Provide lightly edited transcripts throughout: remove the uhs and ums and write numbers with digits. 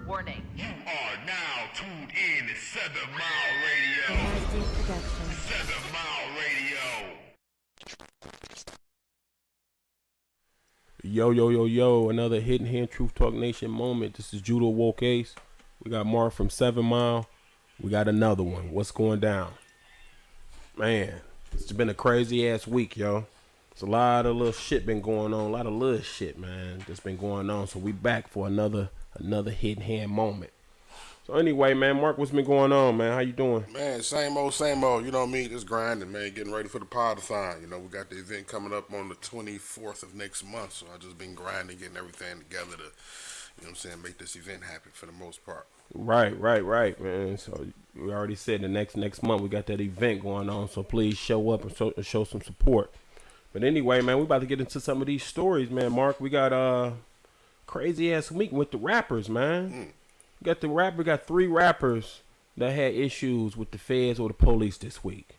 Warning. You are now tuned in to 7 Mile Radio. 7 Mile Radio. Yo, another Hidden Hand Truth Talk Nation moment. This is Judo Woke Ace. We got Mark from 7 Mile. We got another one. What's going down? Man, it's been a crazy ass week, yo. There's a lot of little shit been going on. A lot of little shit, man, that's been going on. So we back for another Hidden Hand moment. So anyway, man, Mark, what's been going on, man? How you doing? Man, same old. You know me, just grinding, man, getting ready for the Pod-a-thon. You know, we got the event coming up on the 24th of next month, so I just been grinding, getting everything together to, you know what I'm saying, make this event happen for the most part. Right, man. So we already said the next month we got that event going on, so please show up and show some support. But anyway, man, we about to get into some of these stories, man. Mark, we got crazy ass week with the rappers, man. We got 3 rappers that had issues with the feds or the police this week.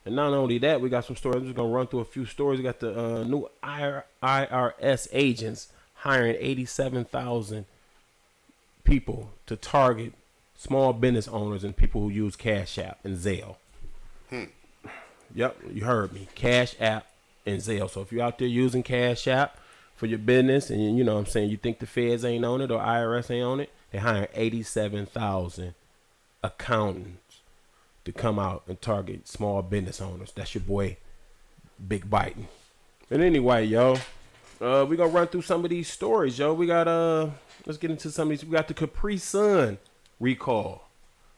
And not only that, we got some stories. I'm just gonna run through a few stories. We got the new IRS agents hiring 87,000 people to target small business owners and people who use Cash App and Zelle. Yep, you heard me. Cash App and Zelle. So if you're out there using Cash App for your business and you know what I'm saying, you think the feds ain't on it or IRS ain't on it, they hired 87,000 accountants to come out and target small business owners. That's your boy, Big Biting. And anyway, yo, we gonna run through some of these stories, yo. We got let's get into some of these. We got the Capri-Sun recall.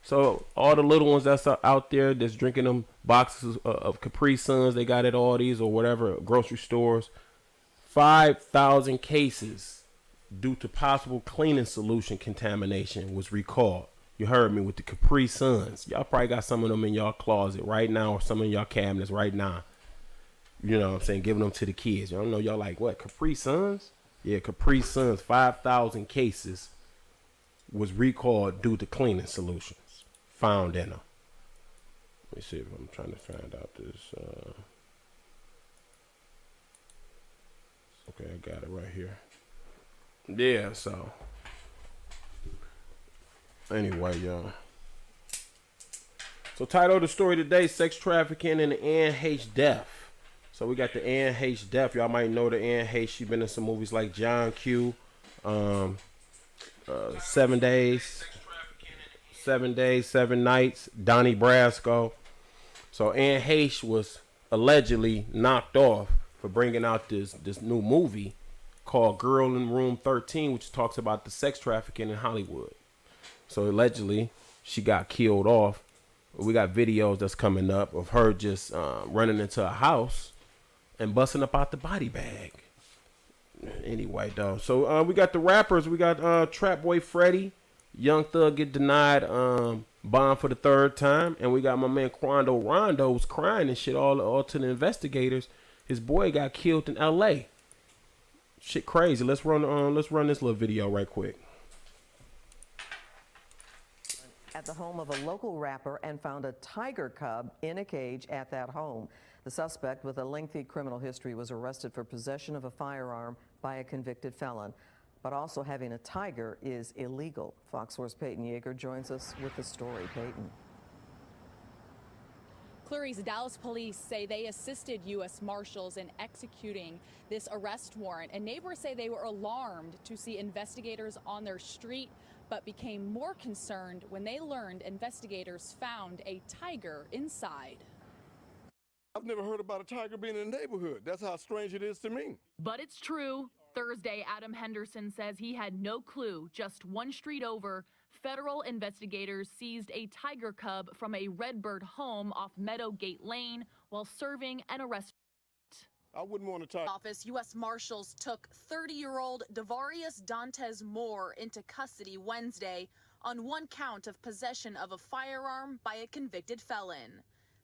So all the little ones that's out there that's drinking them boxes of Capri-Suns, they got at Aldi's or whatever grocery stores. 5,000 cases due to possible cleaning solution contamination was recalled. You heard me with the Capri-Suns. Y'all probably got some of them in y'all closet right now or some in y'all cabinets right now. You know what I'm saying? Giving them to the kids. Y'all know y'all like, what, Capri-Suns? Yeah, Capri-Suns, 5,000 cases was recalled due to cleaning solutions found in them. Let me see if I'm trying to find out this. Okay, I got it right here. Yeah, so. Anyway, y'all. So title of the story today, Sex Trafficking and the Heche death. So we got the Heche death. Y'all might know the Heche. She been in some movies like John Q, 7 Days, 7 Nights, Donnie Brasco. So Heche was allegedly knocked off for bringing out this new movie called Girl in Room 13, which talks about the sex trafficking in Hollywood. So allegedly, she got killed off. We got videos that's coming up of her just running into a house and busting up out the body bag. Anyway, though. So we got the rappers. We got Trap Boy Freddy. Young Thug get denied bond for the 3rd time. And we got my man Quando Rondo was crying and shit all to the investigators. His boy got killed in L.A. Shit crazy. Let's run this little video right quick. At the home of a local rapper and found a tiger cub in a cage at that home. The suspect with a lengthy criminal history was arrested for possession of a firearm by a convicted felon. But also having a tiger is illegal. Fox 4's Peyton Yeager joins us with the story. Peyton. Clarice, Dallas police say they assisted U.S. Marshals in executing this arrest warrant, and neighbors say they were alarmed to see investigators on their street, but became more concerned when they learned investigators found a tiger inside. I've never heard about a tiger being in the neighborhood. That's how strange it is to me. But it's true. Thursday, Adam Henderson says he had no clue. Just one street over, federal investigators seized a tiger cub from a Redbird home off Meadowgate Lane while serving an arrest. I wouldn't want to tiger. Office U.S. Marshals took 30-year-old Devarius Dantes Moore into custody Wednesday on one count of possession of a firearm by a convicted felon.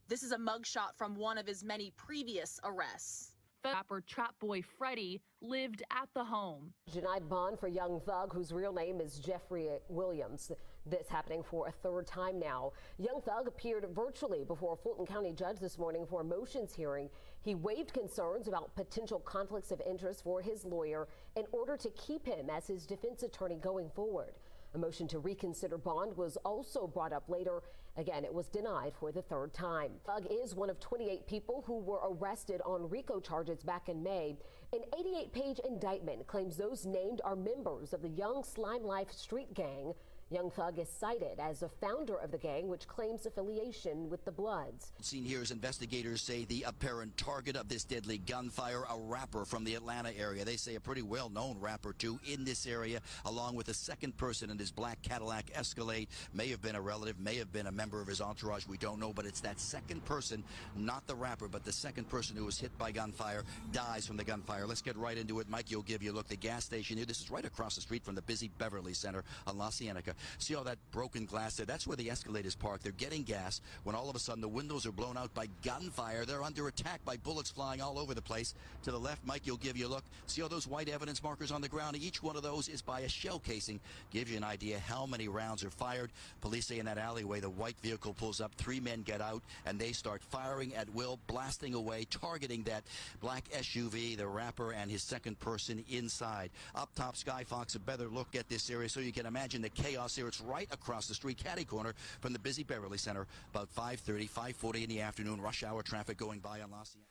This is a mugshot from one of his many previous arrests. Rapper Trap Boy Freddy lived at the home. Denied bond for Young Thug, whose real name is Jeffrey Williams. This happening for a 3rd time now. Young Thug appeared virtually before a Fulton County judge this morning for a motions hearing. He waived concerns about potential conflicts of interest for his lawyer in order to keep him as his defense attorney going forward. A motion to reconsider bond was also brought up later. Again, it was denied for the third time. Thug is one of 28 people who were arrested on RICO charges back in May. An 88-page indictment claims those named are members of the Young Slime Life street gang. Young Thug is cited as a founder of the gang, which claims affiliation with the Bloods. Seen here as investigators say the apparent target of this deadly gunfire, a rapper from the Atlanta area. They say a pretty well-known rapper, too, in this area, along with a second person in his black Cadillac Escalade. May have been a relative, may have been a member of his entourage. We don't know, but it's that second person, not the rapper, but the second person who was hit by gunfire, dies from the gunfire. Let's get right into it. Mike, you'll give you a look. The gas station here, this is right across the street from the busy Beverly Center on La Cienega. See all that broken glass there? That's where the Escalade is parked. They're getting gas when all of a sudden the windows are blown out by gunfire. They're under attack by bullets flying all over the place. To the left, Mike, you'll give you a look. See all those white evidence markers on the ground? Each one of those is by a shell casing. Gives you an idea how many rounds are fired. Police say in that alleyway, the white vehicle pulls up. 3 men get out, and they start firing at will, blasting away, targeting that black SUV, the rapper, and his second person inside. Up top, Sky Fox, a better look at this area so you can imagine the chaos here. It's right across the street, catty corner from the busy Beverly Center. About 5:30, 5:40 in the afternoon, rush hour traffic going by on La Cienega.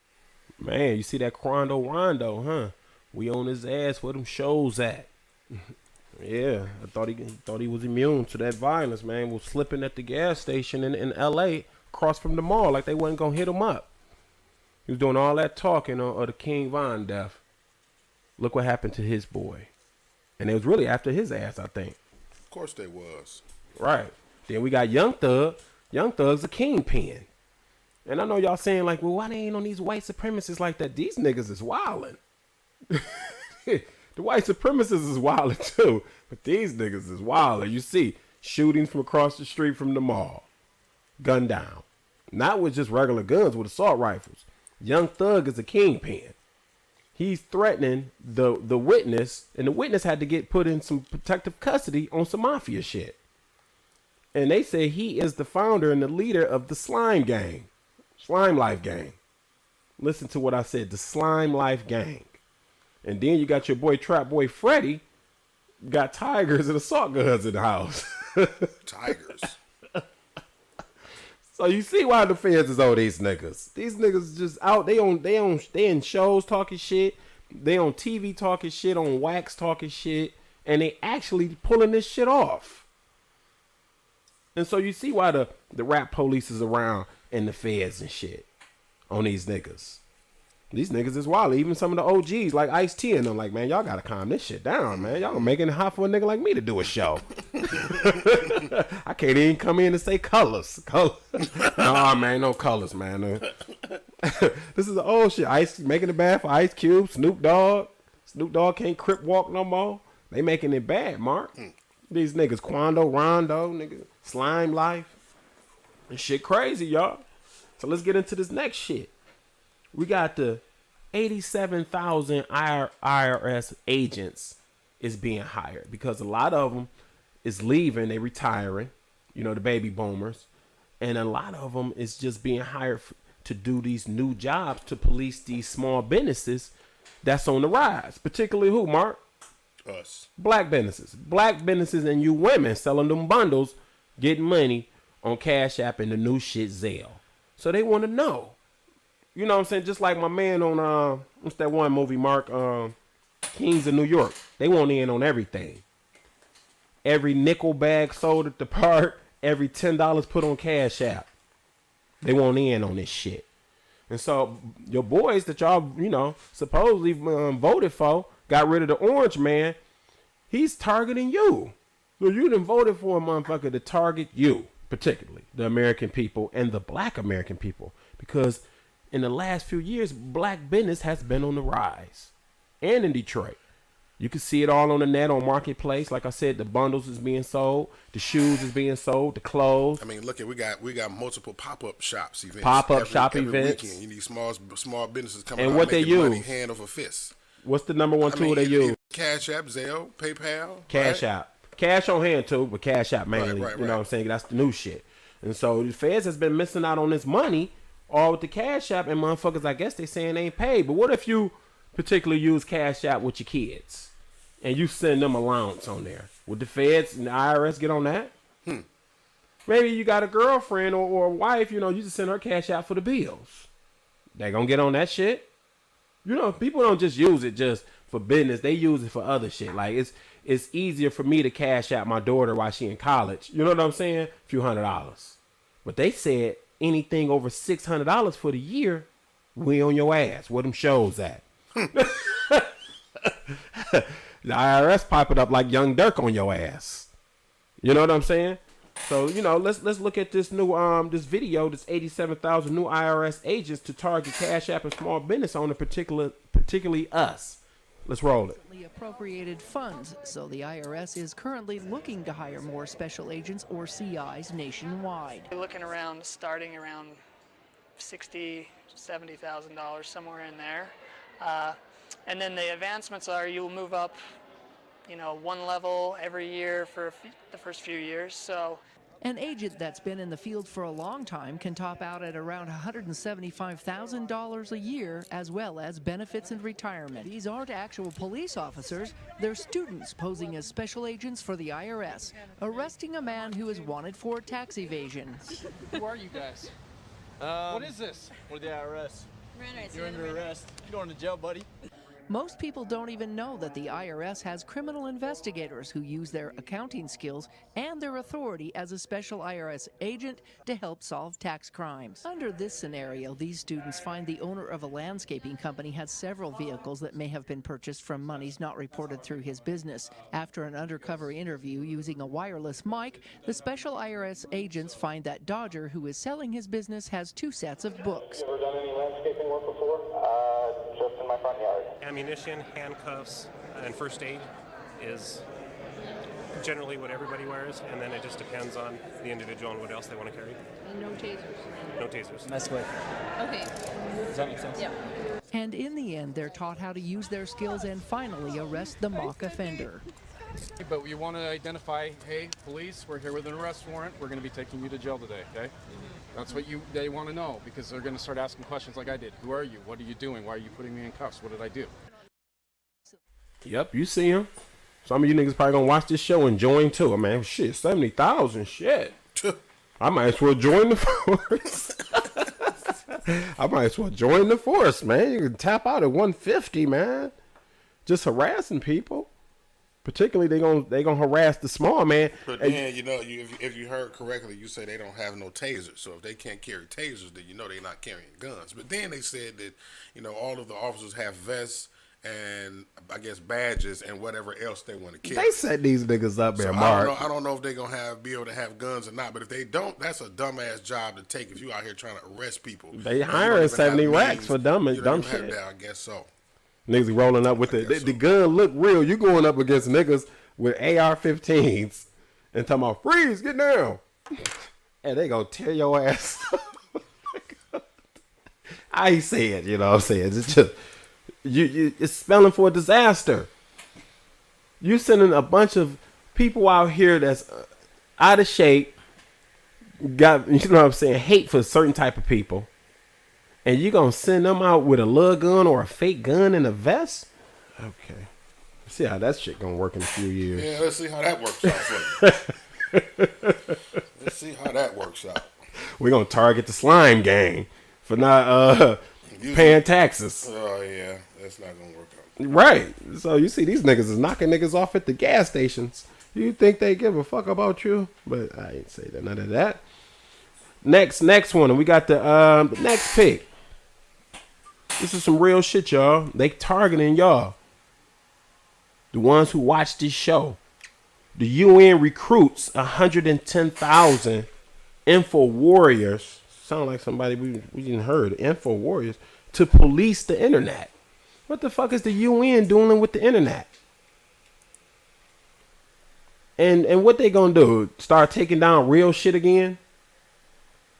Man, you see that Rondo, huh? We on his ass where them shows at. Yeah, I thought he was immune to that violence, man. Was slipping at the gas station in L.A. across from the mall like they wasn't going to hit him up. He was doing all that talking of the King Von death. Look what happened to his boy. And it was really after his ass, I think. Of course they was. Right. Then we got Young Thug. Young Thug's a kingpin. And I know y'all saying like, well, why they ain't on these white supremacists like that? These niggas is wildin'. The white supremacists is wildin' too. But these niggas is wildin'. You see shootings from across the street from the mall. Gunned down. Not with just regular guns, with assault rifles. Young Thug is a kingpin. He's threatening the witness, and the witness had to get put in some protective custody on some mafia shit. And they say he is the founder and the leader of the Slime Gang. Slime Life Gang. Listen to what I said, the Slime Life Gang. And then you got your boy Trap Boy Freddy, got tigers and assault guns in the house. Tigers. So you see why the feds is on these niggas. These niggas just out. They in shows talking shit. They on TV talking shit, on wax talking shit, and they actually pulling this shit off. And so you see why the rap police is around and the feds and shit on these niggas. These niggas is wild. Even some of the OGs like Ice-T and them like, man, y'all gotta calm this shit down, man. Y'all making it hot for a nigga like me to do a show. I can't even come in and say colors. Nah, man, no colors, man. This is the old shit. Ice making it bad for Ice Cube, Snoop Dogg. Snoop Dogg can't crip walk no more. They making it bad, Mark. These niggas, Quando, Rondo, nigga, Slime Life. This shit crazy, y'all. So let's get into this next shit. We got the 87,000 IRS agents is being hired because a lot of them is leaving, they retiring, you know, the baby boomers, and a lot of them is just being hired to do these new jobs to police these small businesses that's on the rise. Particularly who, Mark? Us. Black businesses and you women selling them bundles, getting money on Cash App and the new shit Zelle. So they want to know. You know what I'm saying? Just like my man on, what's that one movie, Mark? Kings of New York. They want in on everything. Every nickel bag sold at the park, every $10 put on Cash App. They want in on this shit. And so your boys that y'all, you know, supposedly voted for, got rid of the orange man, he's targeting you. So you done voted for a motherfucker to target you, particularly the American people and the black American people. Because in the last few years, black business has been on the rise. And in Detroit. You can see it all on the net, on Marketplace. Like I said, the bundles is being sold. The shoes is being sold. The clothes. I mean, look, we got multiple pop-up shops events. Pop-up shop events. Weekend. You need small businesses coming and out what they making money use. hand over fist. What's the number one tool they use? Cash App, Zelle, PayPal. Cash App. Cash on hand too, but Cash App mainly. Right. You know what I'm saying? That's the new shit. And so the feds has been missing out on this money all with the Cash App, and motherfuckers, I guess they saying they ain't paid. But what if you particularly use Cash App with your kids and you send them allowance on there? Would the feds and the IRS get on that? Maybe you got a girlfriend or a wife, you just send her cash out for the bills. They gonna get on that shit? People don't just use it just for business. They use it for other shit. Like, it's easier for me to cash out my daughter while she in college. You know what I'm saying? A few $100s. But they said anything over $600 for the year, we on your ass. Where them shows at? The IRS popping up like Young Dirk on your ass. You know what I'm saying? So, let's look at this new this video. This 87,000 new IRS agents to target Cash App and small business owner, particularly us. Let's roll it. Appropriated funds, so the IRS is currently looking to hire more special agents or CIs nationwide. We're looking around, starting around $60,000 to $70,000, somewhere in there. And then the advancements are you'll move up, one level every year for the first few years. So an agent that's been in the field for a long time can top out at around $175,000 a year, as well as benefits and retirement. These aren't actual police officers. They're students posing as special agents for the IRS, arresting a man who is wanted for tax evasion. Who are you guys? What is this? We're the IRS. You're under arrest. You're going to jail, buddy. Most people don't even know that the IRS has criminal investigators who use their accounting skills and their authority as a special IRS agent to help solve tax crimes. Under this scenario, these students find the owner of a landscaping company has several vehicles that may have been purchased from monies not reported through his business. After an undercover interview using a wireless mic, the special IRS agents find that Dodger, who is selling his business, has 2 sets of books. You ever done any landscaping work before? Just in my front yard. Ammunition, handcuffs, and first aid is generally what everybody wears, and then it just depends on the individual and what else they want to carry. And no tasers. No tasers. Mess with. Okay. Does that make sense? Yeah. And in the end, they're taught how to use their skills and finally arrest the mock offender. But you want to identify, hey, police, we're here with an arrest warrant. We're going to be taking you to jail today, okay? That's what they want to know, because they're going to start asking questions like I did. Who are you? What are you doing? Why are you putting me in cuffs? What did I do? Yep, you see him. Some of you niggas probably gonna watch this show and join too. I mean, shit, 70,000, shit. I might as well join the force. I might as well join the force, man. You can tap out at 150, man. Just harassing people. Particularly, they gonna harass the small man. But then, if you heard correctly, you say they don't have no tasers. So if they can't carry tasers, then they're not carrying guns. But then they said that, all of the officers have vests and I guess badges and whatever else they want to carry. They set these niggas up there, Mark. I don't know if they're gonna be able to have guns or not. But if they don't, that's a dumbass job to take if you out here trying to arrest people. They hiring 70 racks for dumb shit. That, I guess so. Niggas rolling up with the gun look real. You going up against niggas with AR-15s and talking about freeze, get down, and they gonna tear your ass. I ain't say it, you know what I'm saying? It's just it's spelling for a disaster. You sending a bunch of people out here that's out of shape, got, you know what I'm saying, hate for certain type of people. And you gonna send them out with a lug gun or a fake gun in a vest? Okay. See how that shit gonna work in a few years. Yeah, let's see how that works out for you. Let's see how that works out. We're gonna target the slime gang for not paying taxes. Oh yeah, that's not gonna work out. Right. So you see these niggas is knocking niggas off at the gas stations. You think they give a fuck about you? But I ain't say none of that. Next one, and we got the next pick. This is some real shit, y'all. They targeting y'all. The ones who watch this show. The UN recruits 110,000 info warriors. Sound like somebody we didn't heard. Info warriors to police the internet. What the fuck is the UN doing with the internet? And what they gonna do? Start taking down real shit again?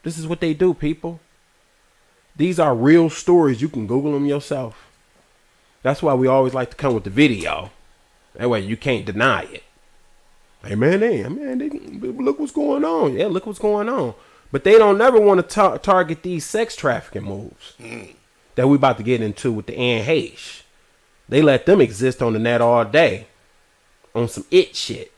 This is what they do, people. These are real stories. You can Google them yourself. That's why we always like to come with the video. That way you can't deny it. Hey, man, look what's going on. Yeah, look what's going on. But they don't never want to target these sex trafficking moves that we about to get into with the Heche. They let them exist on the net all day on some it shit.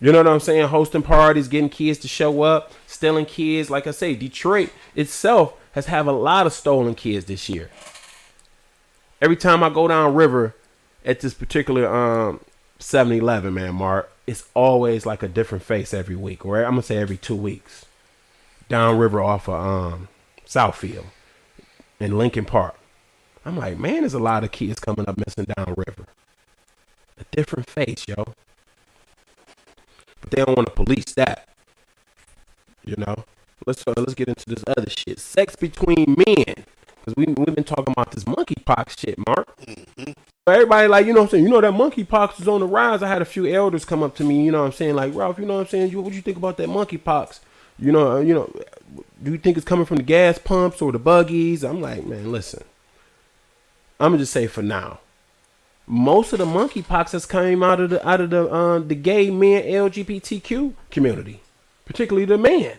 You know what I'm saying? Hosting parties, getting kids to show up, stealing kids. Like I say, Detroit itself has had a lot of stolen kids this year. Every time I go down river at this particular 7-Eleven, man, Mark, it's always like a different face every week, or I'm gonna say every 2 weeks. Downriver off of Southfield in Lincoln Park. I'm like, man, there's a lot of kids coming up missing downriver. A different face, yo. But they don't want to police that. You know? Let's get into this other shit. Sex between men. Because we've been talking about this monkeypox shit, Mark. Mm-hmm. Everybody like, you know what I'm saying? You know that monkeypox is on the rise. I had a few elders come up to me, you know what I'm saying? Like, Ralph, you know what I'm saying? What do you think about that monkeypox? You know, do you think it's coming from the gas pumps or the buggies? I'm like, man, listen. I'm gonna just say for now, most of the monkeypox has come out of the gay men LGBTQ community, particularly the men.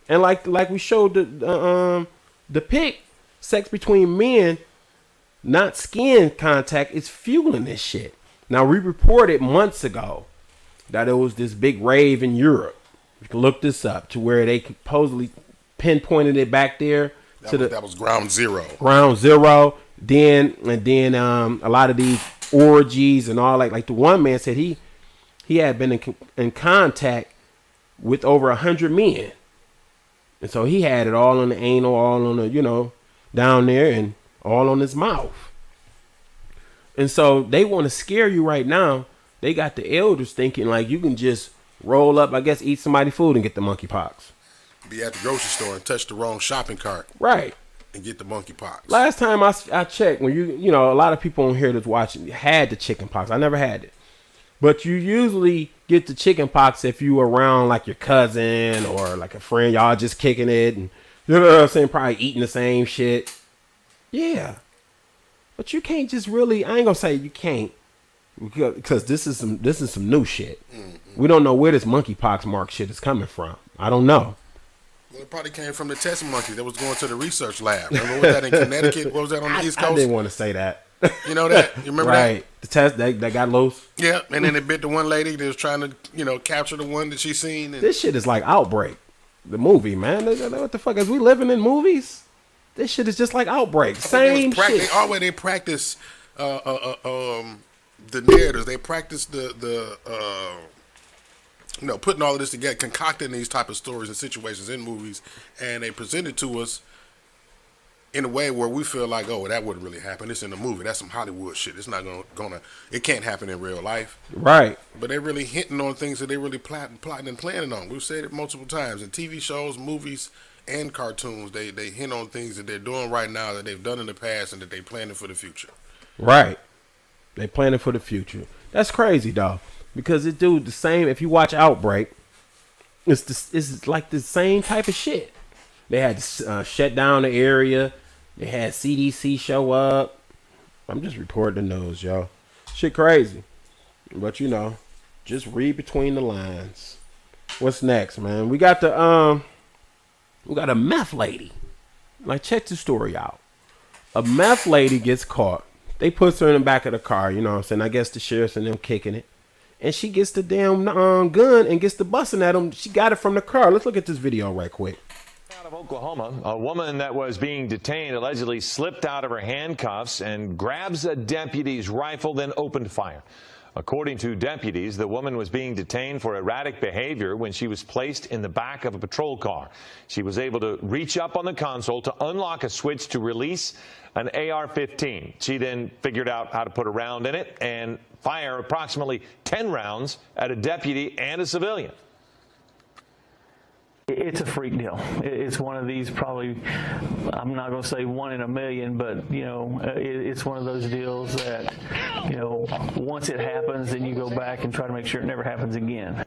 And like we showed the pic, sex between men, not skin contact, is fueling this shit. Now we reported months ago that it was this big rave in Europe. You can look this up to where they supposedly pinpointed it back there. That was ground zero. Ground zero. Then a lot of these orgies and all like the one man said he had been in contact with over 100 men, and so he had it all on the anal, all on the down there, and all on his mouth. And so they want to scare you right now. They got the elders thinking like you can just roll up, I guess, eat somebody's food and get the monkeypox. Be at the grocery store and touch the wrong shopping cart. Right. And get the monkeypox. Last time I checked, when you know, a lot of people on here that's watching had the chicken pox. I never had it. But you usually get the chicken pox if you around like your cousin or like a friend, y'all just kicking it and, you know what I'm saying, probably eating the same shit. Yeah. But you can't just really, I ain't gonna say you can't, because this is some new shit. Mm-hmm. We don't know where this monkeypox mark shit is coming from. I don't know. Well, it probably came from the test monkey that was going to the research lab. Remember what that in Connecticut? What was that on the East Coast? I didn't want to say that. You know that? You remember right. that? The test that got loose. Yeah, and then it bit the one lady that was trying to, capture the one that she seen. And this shit is like Outbreak, the movie, man. What the fuck? Is we living in movies? This shit is just like Outbreak. Same shit. They practice the narratives. They practice the putting all of this together, concocting these type of stories and situations in movies, and they present it to us in a way where we feel like, oh, that wouldn't really happen. It's in a movie. That's some Hollywood shit. It's not gonna. It can't happen in real life. Right. But they're really hinting on things that they really plotting and planning on. We've said it multiple times in TV shows, movies, and cartoons. They hint on things that they're doing right now that they've done in the past and that they're planning for the future. Right. They planning for the future. That's crazy, dog. Because it do the same. If you watch Outbreak, it's like the same type of shit. They had to shut down the area. They had CDC show up. I'm just reporting the news, y'all. Shit crazy. But just read between the lines. What's next, man? We got a meth lady. Like, check the story out. A meth lady gets caught. They put her in the back of the car, you know what I'm saying? I guess the sheriff's and them kicking it. And she gets the damn gun and gets the busting at him. She got it from the car. Let's look at this video right quick. Out of Oklahoma, a woman that was being detained allegedly slipped out of her handcuffs and grabs a deputy's rifle, then opened fire. According to deputies, the woman was being detained for erratic behavior when she was placed in the back of a patrol car. She was able to reach up on the console to unlock a switch to release an AR-15. She then figured out how to put a round in it and fire approximately 10 rounds at a deputy and a civilian. It's a freak deal. It's one of these probably, I'm not going to say 1 in a million, but, it's one of those deals that, once it happens, then you go back and try to make sure it never happens again.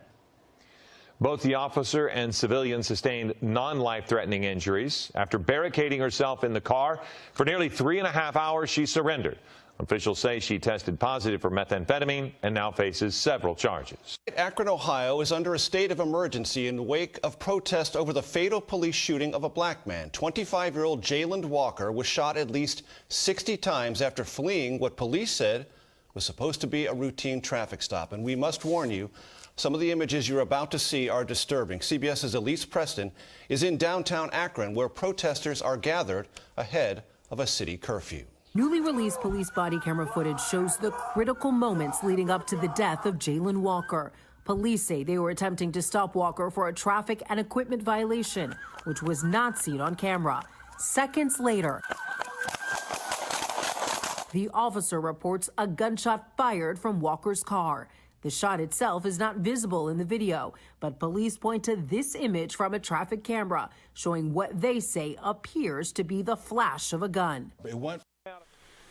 Both the officer and civilian sustained non-life-threatening injuries. After barricading herself in the car for nearly 3.5 hours, she surrendered. Officials say she tested positive for methamphetamine and now faces several charges. Akron, Ohio is under a state of emergency in the wake of protest over the fatal police shooting of a black man. 25-year-old Jayland Walker was shot at least 60 times after fleeing what police said was supposed to be a routine traffic stop. And we must warn you, Some of the images you're about to see are disturbing. CBS's Elise Preston is in downtown Akron, where protesters are gathered ahead of a city curfew. Newly released police body camera footage shows the critical moments leading up to the death of Jalen Walker. Police say they were attempting to stop Walker for a traffic and equipment violation, which was not seen on camera. Seconds later, the officer reports a gunshot fired from Walker's car. The shot itself is not visible in the video, but police point to this image from a traffic camera showing what they say appears to be the flash of a gun.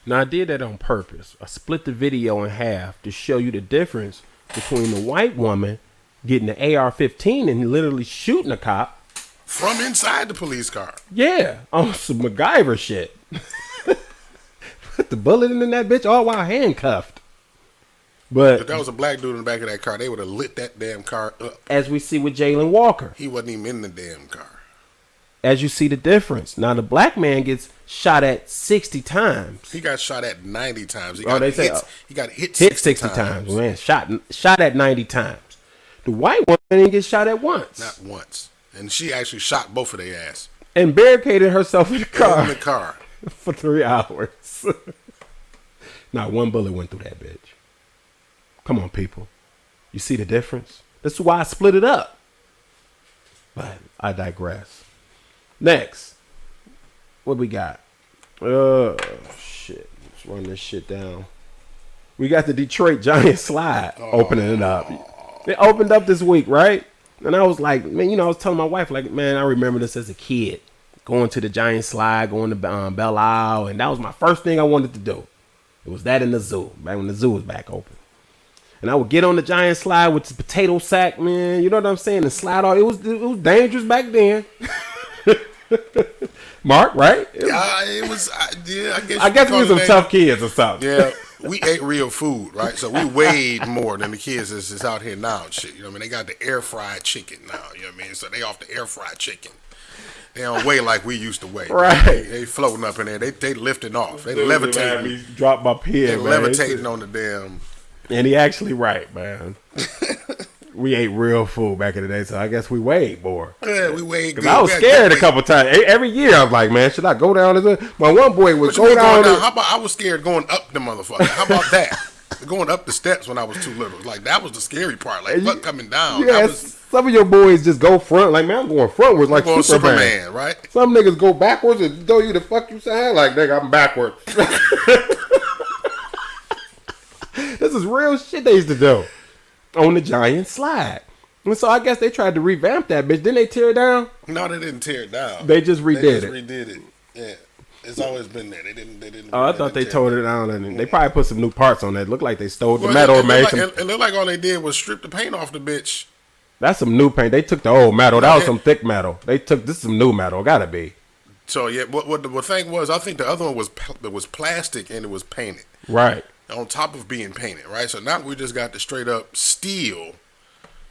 Now, I did that on purpose. I split the video in half to show you the difference between the white woman getting the AR-15 and literally shooting a cop. From inside the police car. Yeah, on some MacGyver shit. Put the bullet in that bitch all while handcuffed. But if that was a black dude in the back of that car, they would have lit that damn car up. As we see with Jalen Walker. He wasn't even in the damn car. As you see the difference. Now, the black man gets shot at 60 times. He got shot at 90 times. He got hit 60 times. Man, shot at 90 times. The white woman didn't get shot at once. Not once. And she actually shot both of their ass. And barricaded herself in the car. In the car. For 3 hours. Not one bullet went through that bitch. Come on, people. You see the difference? This is why I split it up. But I digress. Next. What we got? Shit. Let's run this shit down. We got the Detroit Giants slide opening it up. It opened up this week, right? And I was like, man, I was telling my wife, like, man, I remember this as a kid. Going to the Giant slide, going to Belle Isle. And that was my first thing I wanted to do. It was that in the zoo. Back when the zoo was back open. And I would get on the Giant slide with the potato sack, man. You know what I'm saying? And slide off. It was dangerous back then. Mark, right? It was. I guess we were some tough kids or something. Yeah, we ate real food, right? So we weighed more than the kids that's out here now and shit. You know what I mean? They got the air fried chicken now. You know what I mean? So they off the air fried chicken. They don't weigh like we used to weigh. Right. They floating up in there. They lifting off. They levitating. Drop my pen, They man. levitating on the damn. And he actually right, man. We ate real food back in the day, so I guess we weighed more. Yeah, we weighed. Cause I was scared a couple times. Every year I was like, man, should I go down? My one boy would go down. How about I was scared going up the motherfucker? How about that? Going up the steps when I was too little. Like, that was the scary part. Like, fuck coming down. Yeah, some of your boys just go front. Like, man, I'm going frontwards like Superman, right? Some niggas go backwards and throw you the fuck you saying. Like, nigga, I'm backwards. This is real shit they used to do on the Giant slide. And so I guess they tried to revamp that bitch. Didn't they tear it down? No, they didn't tear it down. They just redid it. Redid it. Yeah. It's always been there. They didn't. Oh, I thought they tore it down and they probably put some new parts on that. It looked like they stole the metal or made some. It looked like all they did was strip the paint off the bitch. That's some new paint. They took the old metal. That was some thick metal. This is some new metal. Gotta be. So yeah, what the thing was, I think the other one was plastic and it was painted. Right. On top of being painted, right? So now we just got the straight up steel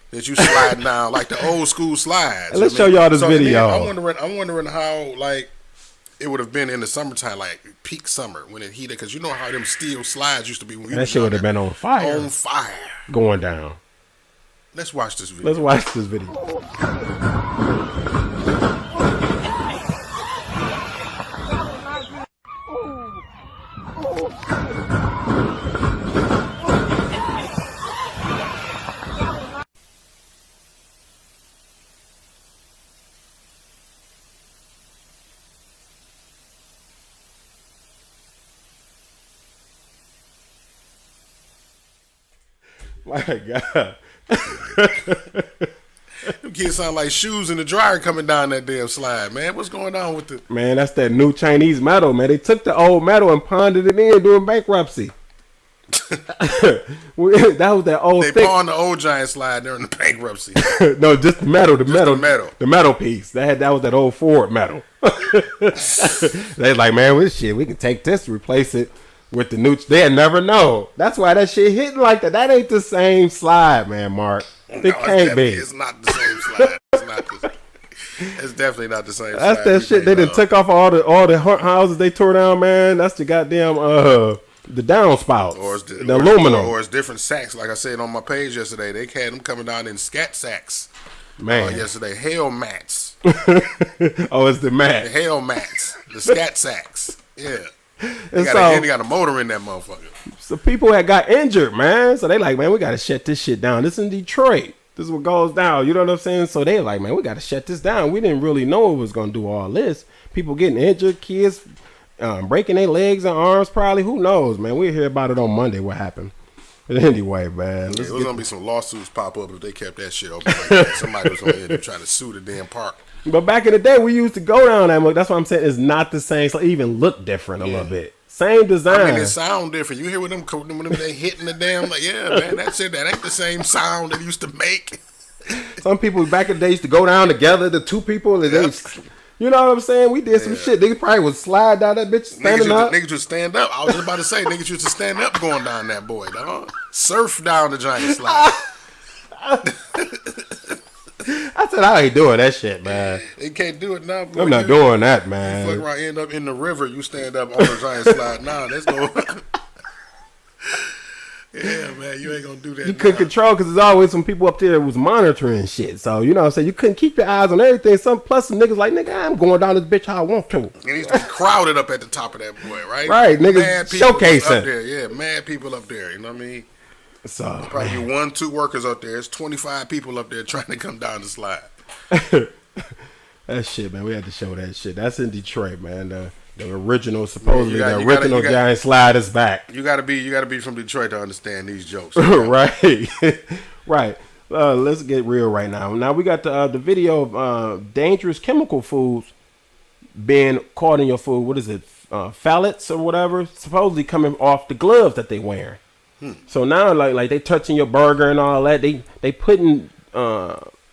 that you slide down like the old school slides. Let's show y'all this video. I'm wondering how like it would have been in the summertime, like peak summer when it heated, because you know how them steel slides used to be. When that shit would have been on fire. On fire. Going down. Let's watch this video. Let's watch this video. My God. Them kids sound like shoes in the dryer coming down that damn slide, man. What's going on with the... Man, that's that new Chinese metal, man. They took the old metal and pawned it in during bankruptcy. That was that old They pawned the old Giant slide during the bankruptcy. No, just the metal. The metal piece. That was that old Ford metal. They like, man, this shit, we can take this, replace it with the new. They'll never know. That's why that shit hitting like that. That ain't the same slide, man, Mark. It can't be. It's not the same slide. It's definitely not the same. That's that shit. They done took off all the houses they tore down, man. That's the goddamn The downspouts, or it's the aluminum, or it's different sacks. Like I said on my page yesterday, they had them coming down in scat sacks. Man, yesterday, hail mats. Oh, it's the mat. The hail mats, the scat sacks. Yeah, and they got a motor in that motherfucker. So people had got injured, man. So they like, man, we got to shut this shit down. This is in Detroit. This is what goes down. You know what I'm saying? So they like, man, we got to shut this down. We didn't really know it was gonna do all this. People getting injured, kids breaking their legs and arms, probably. Who knows, man? We'll hear about it on Monday. What happened? But anyway, man, It was gonna be some lawsuits pop up if they kept that shit open like that. Somebody was gonna end up trying to sue the damn park. But back in the day, we used to go down that much. That's what I'm saying. It's not the same. So it even look different a little bit. Same design. I mean, it sound different. You hear when them they hitting the damn, like, yeah, man, that ain't the same sound they used to make. Some people back in the day used to go down together, the two people, and they, you know what I'm saying? We did some shit. Niggas probably would slide down that bitch standing up. Niggas would stand up. I was just about to say, niggas used to stand up going down that boy, dog. Surf down the giant slide. I said, I ain't doing that shit, man. They can't do it now, boy. I'm not doing that, man. You fuck around, end up in the river, you stand up on the giant slide. Nah, let's go. Yeah, man, you ain't gonna do that. You couldn't control because there's always some people up there that was monitoring shit. So, you know what I'm saying? You couldn't keep your eyes on everything. Plus some niggas like, nigga, I'm going down this bitch how I want to. And he's crowded up at the top of that boy, right? Right, niggas mad people showcasing. up there. Yeah, mad people up there. You know what I mean? So probably 1-2 workers up there. It's 25 people up there trying to come down the slide. That shit, man. We had to show that shit. That's in Detroit, man. The original, supposedly the original giant slide is back. You gotta be from Detroit to understand these jokes. Right, right. Let's get real right now. Now we got the video of dangerous chemical foods being caught in your food. What is it? Phthalates or whatever. Supposedly coming off the gloves that they wearing. So now, like they touching your burger and all that. They putting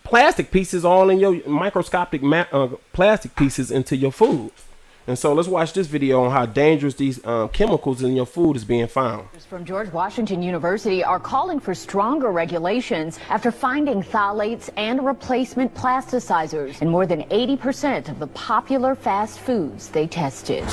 plastic pieces all in your microscopic plastic pieces into your food. And so let's watch this video on how dangerous these chemicals in your food is being found. From George Washington University are calling for stronger regulations after finding phthalates and replacement plasticizers in more than 80% of the popular fast foods they tested.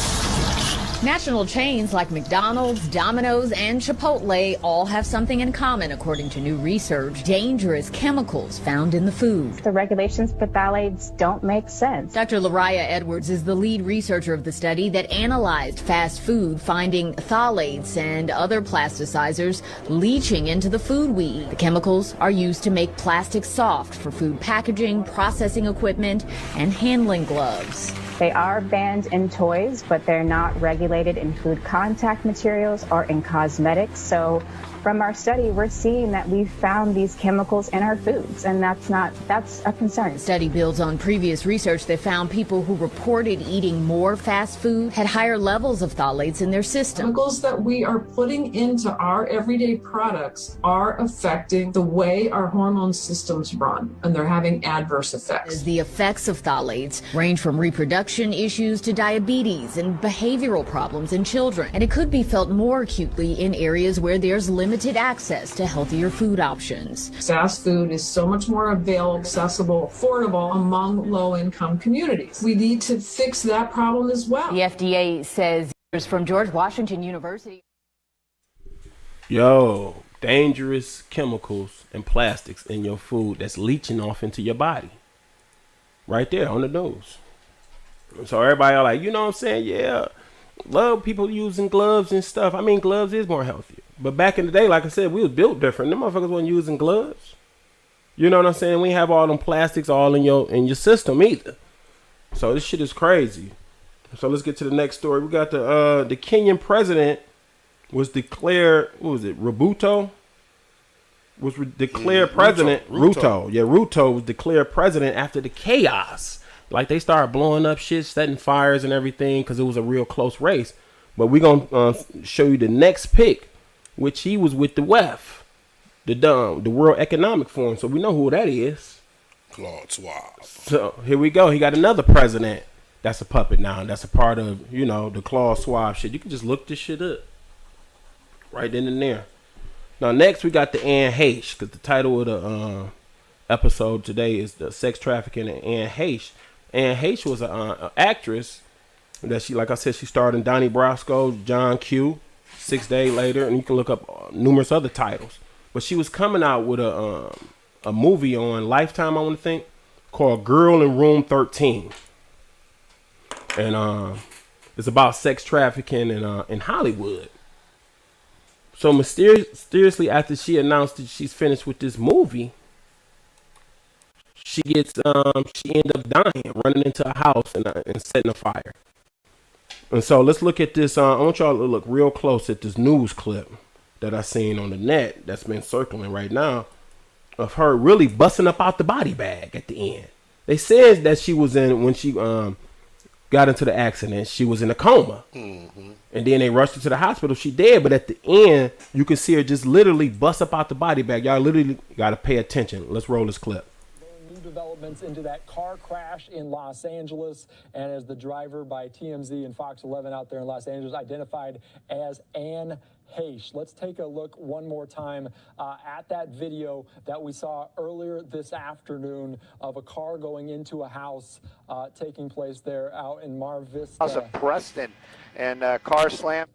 National chains like McDonald's, Domino's, and Chipotle all have something in common, according to new research: dangerous chemicals found in the food. The regulations for phthalates don't make sense. Dr. Lariah Edwards is the lead researcher of the study that analyzed fast food, finding phthalates and other plasticizers leaching into the food we eat. The chemicals are used to make plastic soft for food packaging, processing equipment, and handling gloves. They are banned in toys, but they're not regulated in food contact materials or in cosmetics. So from our study, we're seeing that we've found these chemicals in our foods, and that's a concern. The study builds on previous research that found people who reported eating more fast food had higher levels of phthalates in their system. Chemicals that we are putting into our everyday products are affecting the way our hormone systems run, and they're having adverse effects. The effects of phthalates range from reproduction issues to diabetes and behavioral problems in children, and it could be felt more acutely in areas where there's limited access to healthier food options. Fast food is so much more available, accessible, affordable among low-income communities. We need to fix that problem as well. The FDA says from George Washington University. Yo, dangerous chemicals and plastics in your food that's leaching off into your body. Right there on the nose. So everybody are like, you know what I'm saying? Yeah, love people using gloves and stuff. I mean, gloves is more healthier. But back in the day, like I said, we was built different. Them motherfuckers wasn't using gloves. You know what I'm saying? We have all them plastics all in your system either. So this shit is crazy. So let's get to the next story. We got the Kenyan president was declared, what was it, Ruto? Declared president. Ruto. Yeah, Ruto was declared president after the chaos. Like they started blowing up shit, setting fires and everything because it was a real close race. But we're going to show you the next pick, which he was with the WEF, the World Economic Forum. So we know who that is. Claude Schwab. So here we go. He got another president that's a puppet now. And that's a part of, the Claude Schwab shit. You can just look this shit up. Right then and there. Now next we got the Heche, because the title of the episode today is the sex trafficking and Heche. Heche was an actress that she, like I said, she starred in Donnie Brasco, John Q, 6 days later, and you can look up numerous other titles. But she was coming out with a movie on Lifetime, I want to think, called Girl in Room 13. And it's about sex trafficking in Hollywood. So mysteriously, after she announced that she's finished with this movie, she ended up dying, running into a house and setting a fire. And so let's look at this. I want y'all to look real close at this news clip that I seen on the net that's been circling right now of her really busting up out the body bag at the end. They said that she was when she got into the accident, she was in a coma. Mm-hmm. And then they rushed her to the hospital. She dead, but at the end, you can see her just literally bust up out the body bag. Y'all literally got to pay attention. Let's roll this clip. New developments into that car crash in Los Angeles, and as the driver by TMZ and Fox 11 out there in Los Angeles identified as Anne Heche. Let's take a look one more time at that video that we saw earlier this afternoon of a car going into a house taking place there out in Mar Vista. House of Preston, and car slam.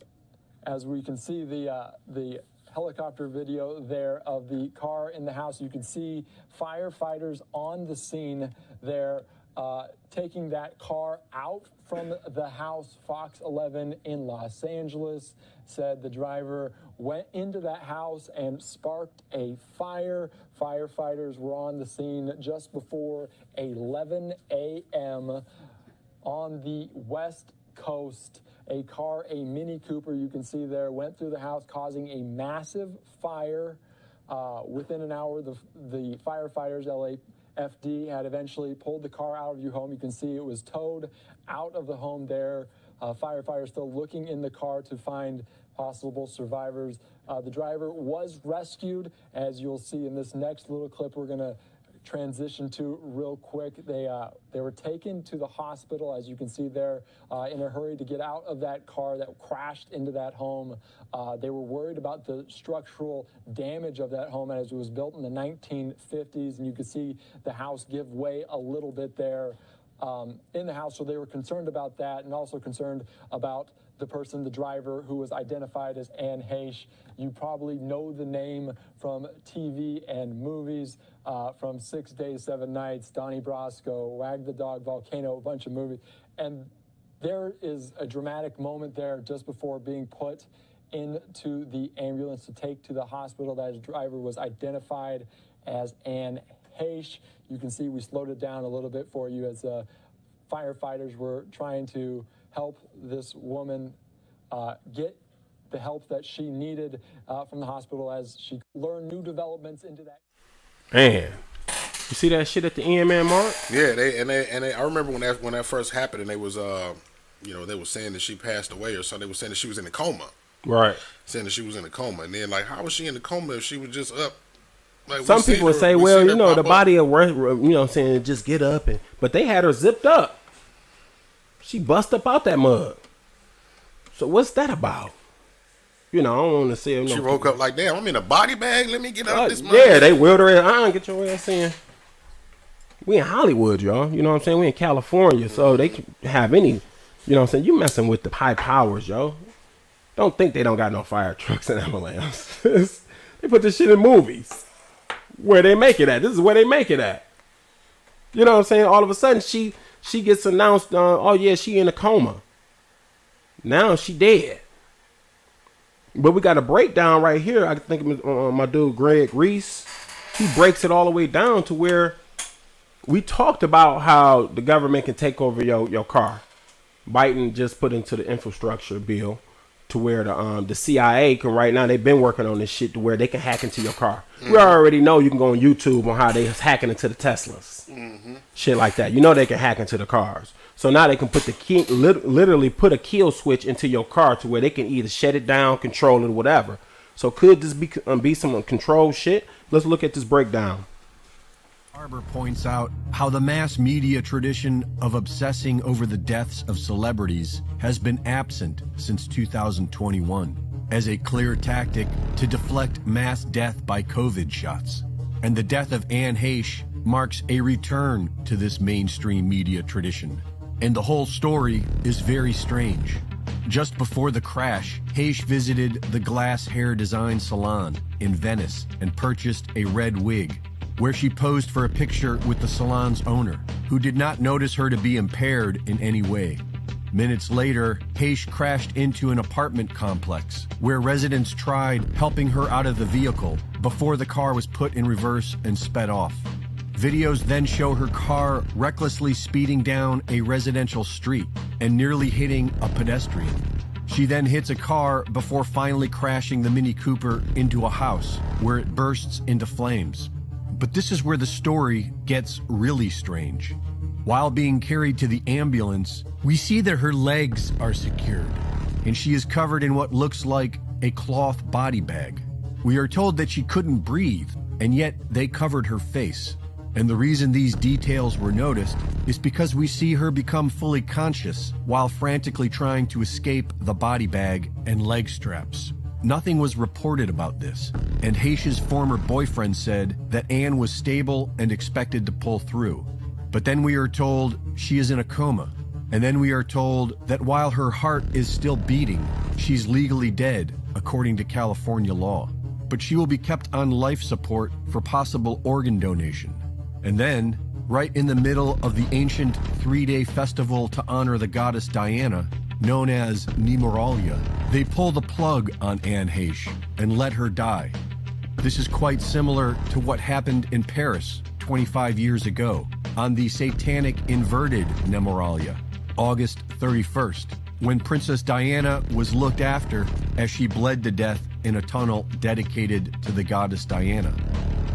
As we can see the helicopter video there of the car in the house, you can see firefighters on the scene there taking that car out from the house. Fox 11 in Los Angeles said the driver went into that house and sparked a fire. Firefighters were on the scene just before 11 a.m. on the West Coast. A car, a Mini Cooper, you can see there, went through the house, causing a massive fire. Within an hour, the firefighters, LAFD, had eventually pulled the car out of your home. You can see it was towed out of the home there. Firefighters still looking in the car to find possible survivors. The driver was rescued, as you'll see in this next little clip we're going to transition to real quick. They were taken to the hospital, as you can see there, in a hurry to get out of that car that crashed into that home. They were worried about the structural damage of that home as it was built in the 1950s, and you can see the house give way a little bit there in the house. So they were concerned about that, and also concerned about the person, the driver, who was identified as Anne Heche. You probably know the name from TV and movies, from 6 Days, 7 Nights, Donnie Brasco, Wag the Dog, Volcano, a bunch of movies. And there is a dramatic moment there just before being put into the ambulance to take to the hospital. That driver was identified as Anne Heche. You can see we slowed it down a little bit for you as firefighters were trying to help this woman get the help that she needed from the hospital as she learned new developments into that. Man, you see that shit at the end, man, Mark? Yeah, I remember when that first happened, and they was they were saying that she passed away or something. They were saying that she was in a coma. Right. Saying that she was in a coma, and then like, how was she in a coma if she was just up? Like, some people would say, well, you know, the body of, you know what I'm saying, just get up, but they had her zipped up. She bust up out that mug. So what's that about? You know, I don't want to say. She woke up like, damn, I'm in a body bag. Let me get out of this mug. Yeah, they wheeled her in. Get your ass in. We in Hollywood, y'all. You know what I'm saying? We in California, so they can have any. You know what I'm saying? You messing with the high powers, yo. Don't think they don't got no fire trucks and ambulances. They put this shit in movies. Where they make it at. This is where they make it at. You know what I'm saying? All of a sudden, she gets announced, oh yeah, she in a coma. Now she dead. But we got a breakdown right here. I think my dude Greg Reese, he breaks it all the way down to where we talked about how the government can take over your car. Biden just put into the infrastructure bill to where the CIA can right now, they've been working on this shit to where they can hack into your car. Mm-hmm. We already know you can go on YouTube on how they hacking into the Teslas. Mm-hmm. Shit like that. You know they can hack into the cars. So now they can put the key, literally put a kill switch into your car to where they can either shut it down, control it, whatever. So could this be some control shit? Let's look at this breakdown. Barber points out how the mass media tradition of obsessing over the deaths of celebrities has been absent since 2021 as a clear tactic to deflect mass death by COVID shots. And the death of Anne Heche marks a return to this mainstream media tradition. And the whole story is very strange. just before the crash, Heche visited the Glass Hair Design Salon in Venice and purchased a red wig, where she posed for a picture with the salon's owner, who did not notice her to be impaired in any way. Minutes later, Heche crashed into an apartment complex where residents tried helping her out of the vehicle before the car was put in reverse and sped off. Videos then show her car recklessly speeding down a residential street and nearly hitting a pedestrian. She then hits a car before finally crashing the Mini Cooper into a house where it bursts into flames. But this is where the story gets really strange. While being carried to the ambulance, we see that her legs are secured, and she is covered in what looks like a cloth body bag. We are told that she couldn't breathe, and yet they covered her face. And the reason these details were noticed is because we see her become fully conscious while frantically trying to escape the body bag and leg straps. Nothing was reported about this, and Heche's former boyfriend said that Anne was stable and expected to pull through. But then we are told she is in a coma, and then we are told that while her heart is still beating, she's legally dead according to California law. But she will be kept on life support for possible organ donation. And then, right in the middle of the ancient 3-day festival to honor the goddess Diana, known as Nemoralia, they pull the plug on Anne Heche and let her die. This is quite similar to what happened in Paris 25 years ago on the satanic inverted Nemoralia, August 31st, when Princess Diana was looked after as she bled to death in a tunnel dedicated to the goddess Diana.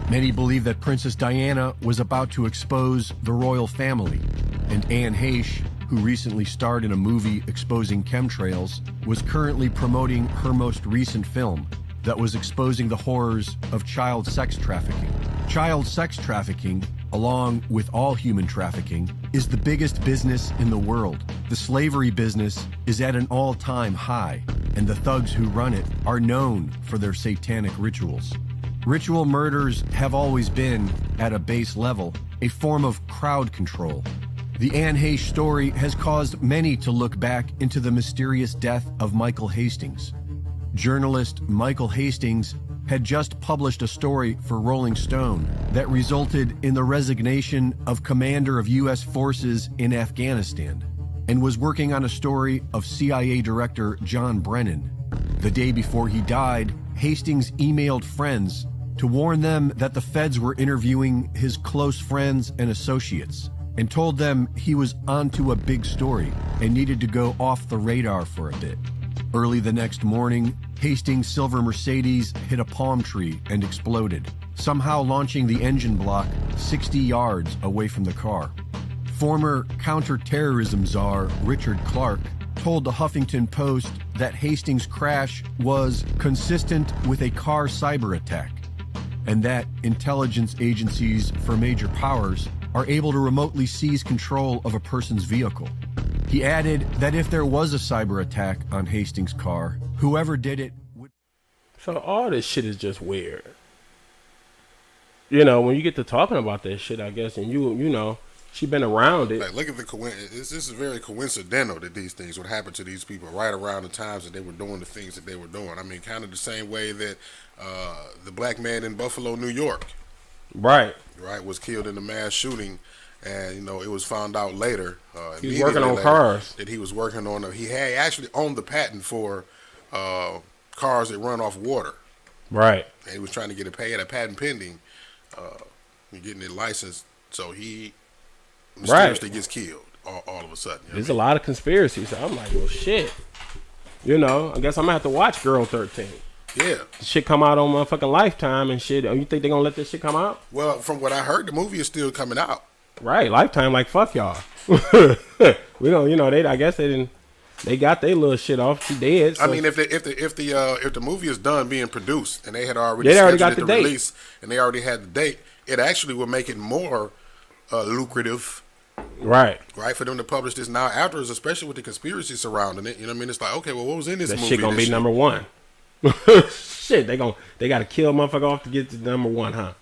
Many believe that Princess Diana was about to expose the royal family, and Anne Heche, who recently starred in a movie exposing chemtrails, was currently promoting her most recent film that was exposing the horrors of child sex trafficking. Child sex trafficking, along with all human trafficking, is the biggest business in the world. The slavery business is at an all-time high, and the thugs who run it are known for their satanic rituals. Ritual murders have always been, at a base level, a form of crowd control. The Anne Heche story has caused many to look back into the mysterious death of Michael Hastings. Journalist Michael Hastings had just published a story for Rolling Stone that resulted in the resignation of commander of U.S. forces in Afghanistan, and was working on a story of CIA Director John Brennan. The day before he died, Hastings emailed friends to warn them that the feds were interviewing his close friends and associates, and told them he was onto a big story and needed to go off the radar for a bit. Early the next morning, Hastings' silver Mercedes hit a palm tree and exploded, somehow launching the engine block 60 yards away from the car. Former counterterrorism czar Richard Clarke told the Huffington Post that Hastings' crash was consistent with a car cyber attack, and that intelligence agencies for major powers are able to remotely seize control of a person's vehicle. He added that if there was a cyber attack on Hastings' car, whoever did it would... So all this shit is just weird. You know, when you get to talking about this shit, I guess, and you know, she been around it. Like, look at the coincidence. This is very coincidental that these things would happen to these people right around the times that they were doing the things that they were doing. I mean, kind of the same way that the black man in Buffalo, New York, right, was killed in a mass shooting, and you know it was found out later. He was working on cars. That he was working on. He had actually owned the patent for cars that run off water. Right. And he was trying to get it paid, a patent pending, getting it licensed. So he mysteriously gets killed all of a sudden. You know There's a lot of conspiracies. So I'm like, well, shit. You know, I guess I'm gonna have to watch Girl 13. Yeah. Shit come out on motherfucking Lifetime and shit. Oh, you think they're gonna let this shit come out? Well, from what I heard, the movie is still coming out. Right, Lifetime, like, fuck y'all. We don't, you know, I guess they didn't. They got their little shit off. She dead. So. I mean, if the movie is done being produced and they had already got the date, release and they already had the date, it actually will make it more lucrative. Right for them to publish this now afterwards, especially with the conspiracy surrounding it. You know what I mean? It's like, okay, well, what was in this movie? That shit gonna be number one. Shit, they gotta kill motherfucker off to get to number one, huh?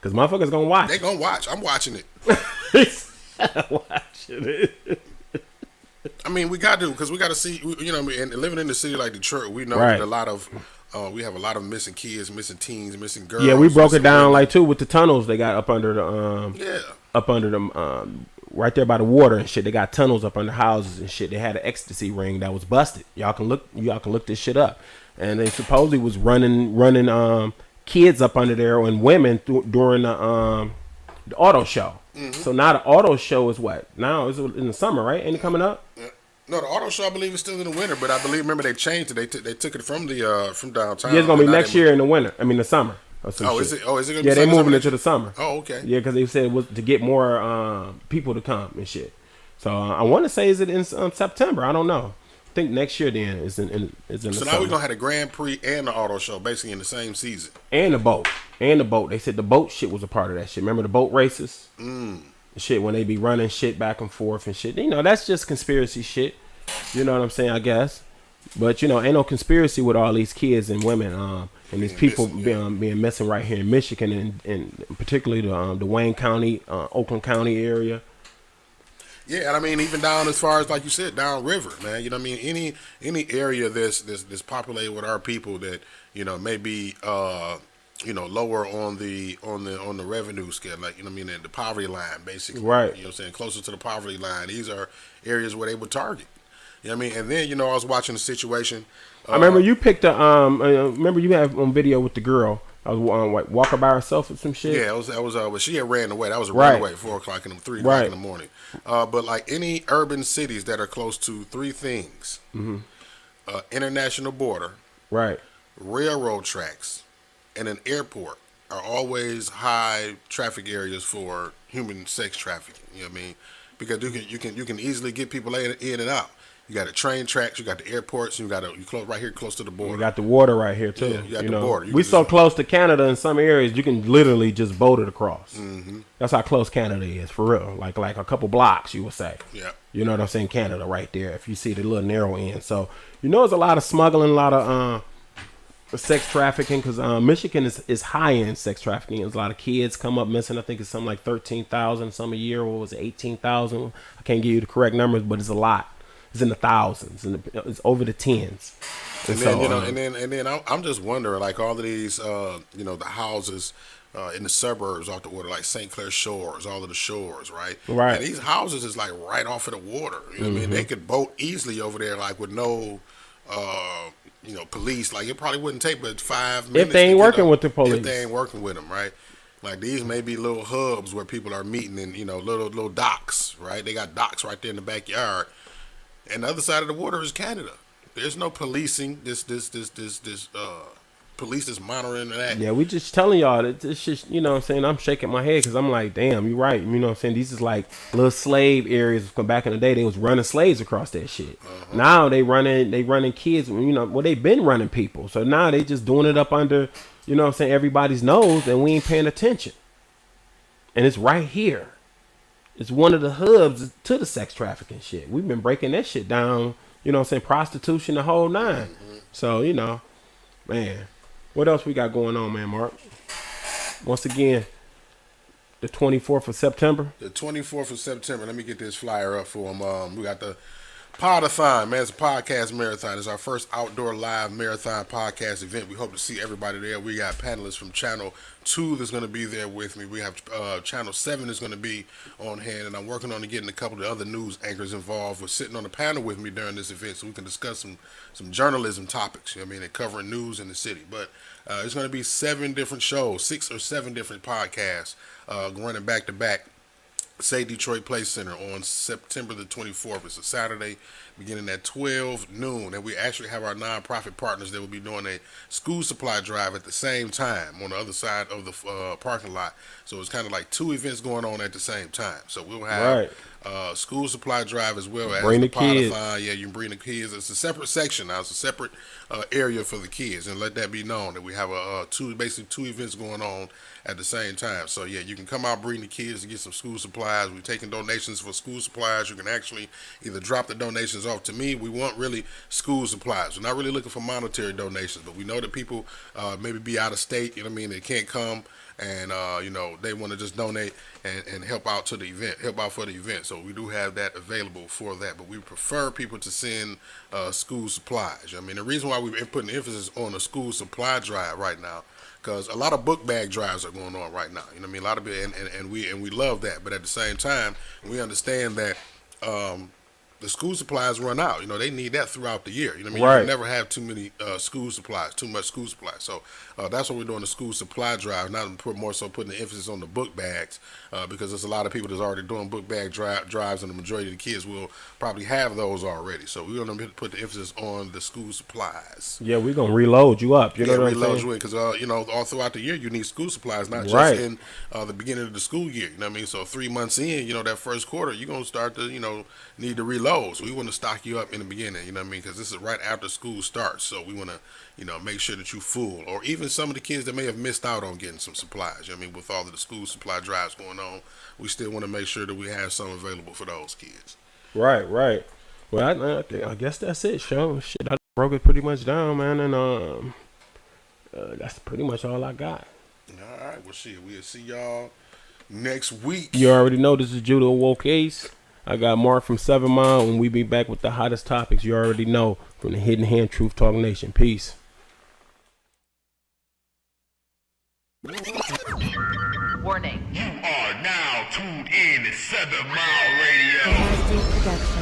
Because motherfuckers gonna watch. They gonna watch. I'm watching it. Watching it. I mean, we got to, because we got to see, you know, and living in the city like Detroit, we know Right. that we have a lot of missing kids, missing teens, missing girls. Yeah, we broke it down women. like too with the tunnels they got up under the right there by the water and shit. They got tunnels up under houses and shit. They had an ecstasy ring that was busted. Y'all can look this shit up. And they supposedly was running kids up under there and women during the auto show. Mm-hmm. So now the auto show is what? Now it's in the summer, right? Ain't it coming up? Yeah. No, the auto show I believe is still in the winter, but I believe remember they changed it. They took it from the from downtown. Yeah, it's gonna be next year in the winter. I mean the summer. Is it? Oh, is it gonna yeah, be they're moving it to the summer. Oh, okay. Yeah, because they said it was to get more people to come and shit. So I want to say is it in September? I don't know. I think next year then is in the So summer. now we're gonna have the Grand Prix and the auto show basically in the same season. And the boat. They said the boat shit was a part of that shit. Remember the boat races? Shit when they be running shit back and forth and shit. You know, that's just conspiracy shit. You know what I'm saying? I guess. But you know, ain't no conspiracy with all these kids and women and these people being missing right here in Michigan and particularly the Wayne County, Oakland County area. Yeah, and I mean even down as far as like you said, down river, man. You know what I mean? Any area that's populated with our people that, you know, maybe you know, lower on the revenue scale, like, you know what I mean, the poverty line basically. Right. You know what I'm saying? Closer to the poverty line. These are areas where they would target. You know what I mean? And then, you know, I was watching the situation. I remember you picked remember you had on video with the girl. I was walking by herself or some shit. Yeah, that was but she had ran away. That was a Right. runaway at 4 o'clock in the 3 o'clock in the morning. But like any urban cities that are close to three things: international border, right, railroad tracks, and an airport are always high traffic areas for human sex trafficking. You know what I mean? Because you can easily get people in and out. You got the train tracks, you got the airports, you close right here close to the border. We got the water right here too. Yeah, you got the border. We so close to Canada in some areas you can literally just boat it across. Mm-hmm. That's how close Canada is for real. Like a couple blocks, you would say. Yeah. You know what I'm saying? Canada right there. If you see the little narrow end, so you know, there's a lot of smuggling, a lot of sex trafficking, because Michigan is high in sex trafficking. There's a lot of kids come up missing. I think it's something like 13,000 some a year. What was it, 18,000? I can't give you the correct numbers, but it's a lot. It's in the thousands, and it's over the tens. And then, you know, and then I'm just wondering, like all of these, you know, the houses in the suburbs off the water, like St. Clair Shores, all of the shores, right? Right. And these houses is like right off of the water. You know what I mean? They could boat easily over there, like with no, you know, police. Like it probably wouldn't take but 5 minutes. If they ain't working with the police. If they ain't working with them, right? Like these may be little hubs where people are meeting in, you know, little docks, right? They got docks right there in the backyard. And the other side of the water is Canada. There's no policing. This police that's monitoring that. Yeah, we just telling y'all that this shit, you know what I'm saying? I'm shaking my head because I'm like, damn, you're right. You know what I'm saying? These is like little slave areas from back in the day. They was running slaves across that shit. Now they running kids, you know, well, they been running people. So now they just doing it up under, you know what I'm saying, everybody's nose, and we ain't paying attention. And it's right here. It's one of the hubs to the sex trafficking shit. We've been breaking that shit down, you know what I'm saying, prostitution, the whole nine. So, you know, man, what else we got going on, man, Mark? Once again, the 24th of September. The 24th of September. Let me get this flyer up for them. We got the Pod-a-thon, man. It's a podcast marathon. It's our first outdoor live marathon podcast event. We hope to see everybody there. We got panelists from Channel 2 that's going to be there with me. We have Channel 7 is going to be on hand, and I'm working on getting a couple of other news anchors involved. We're sitting on the panel with me during this event so we can discuss some journalism topics, you know what I mean, and covering news in the city. But it's going to be 7 different shows, 6 or 7 different podcasts running back-to-back. Say Detroit Play Center on September the 24th. It's a Saturday beginning at 12 noon. And we actually have our nonprofit partners that will be doing a school supply drive at the same time on the other side of the parking lot. So it's kind of like 2 events going on at the same time. So we'll have school supply drive as well as bring the kids. kids. Yeah, you can bring the kids. It's a separate section now. It's a separate area for the kids. And let that be known that we have basically 2 events going on at the same time. So yeah, you can come out, bring the kids to get some school supplies. We're taking donations for school supplies. You can actually either drop the donations off to me. We want really school supplies. We're not really looking for monetary donations, but we know that people maybe be out of state, you know what I mean, they can't come and you know, they want to just donate and help out to the event, help out for the event. So we do have that available for that, but we prefer people to send school supplies. I mean, the reason why we've been putting emphasis on the school supply drive right now, because a lot of book bag drives are going on right now. You know what I mean? A lot of it, and we love that, but at the same time, we understand that the school supplies run out. You know, they need that throughout the year. You know what I mean? Right. You can never have too many school supplies, too much school supplies. So that's what we're doing, the school supply drive. Now more so putting the emphasis on the book bags, because there's a lot of people that's already doing book bag drives, and the majority of the kids will probably have those already. So we're going to put the emphasis on the school supplies. Yeah, we're going to reload you up. You know what I'm reload saying? you in, because you know, all throughout the year you need school supplies, not Right. just in the beginning of the school year. You know what I mean? So 3 months in, you know, that first quarter, you're going to start to, you know, need to reload. So we want to stock you up in the beginning, you know what I mean? Because this is right after school starts. So we want to, you know, make sure that you're full. Or even some of the kids that may have missed out on getting some supplies. You know what I mean? With all of the school supply drives going on, we still want to make sure that we have some available for those kids. Right, right. Well, I guess that's it, Sean. Shit, I broke it pretty much down, man, and that's pretty much all I got. All right, well, shit, we'll see y'all next week. You already know this is Judah Awoke Ace. I got Mark from 7 Mile, and we be back with the hottest topics you already know from the Hidden Hand Truth Talk Nation. Peace. Warning. You are now tuned in to 7 Mile Radio.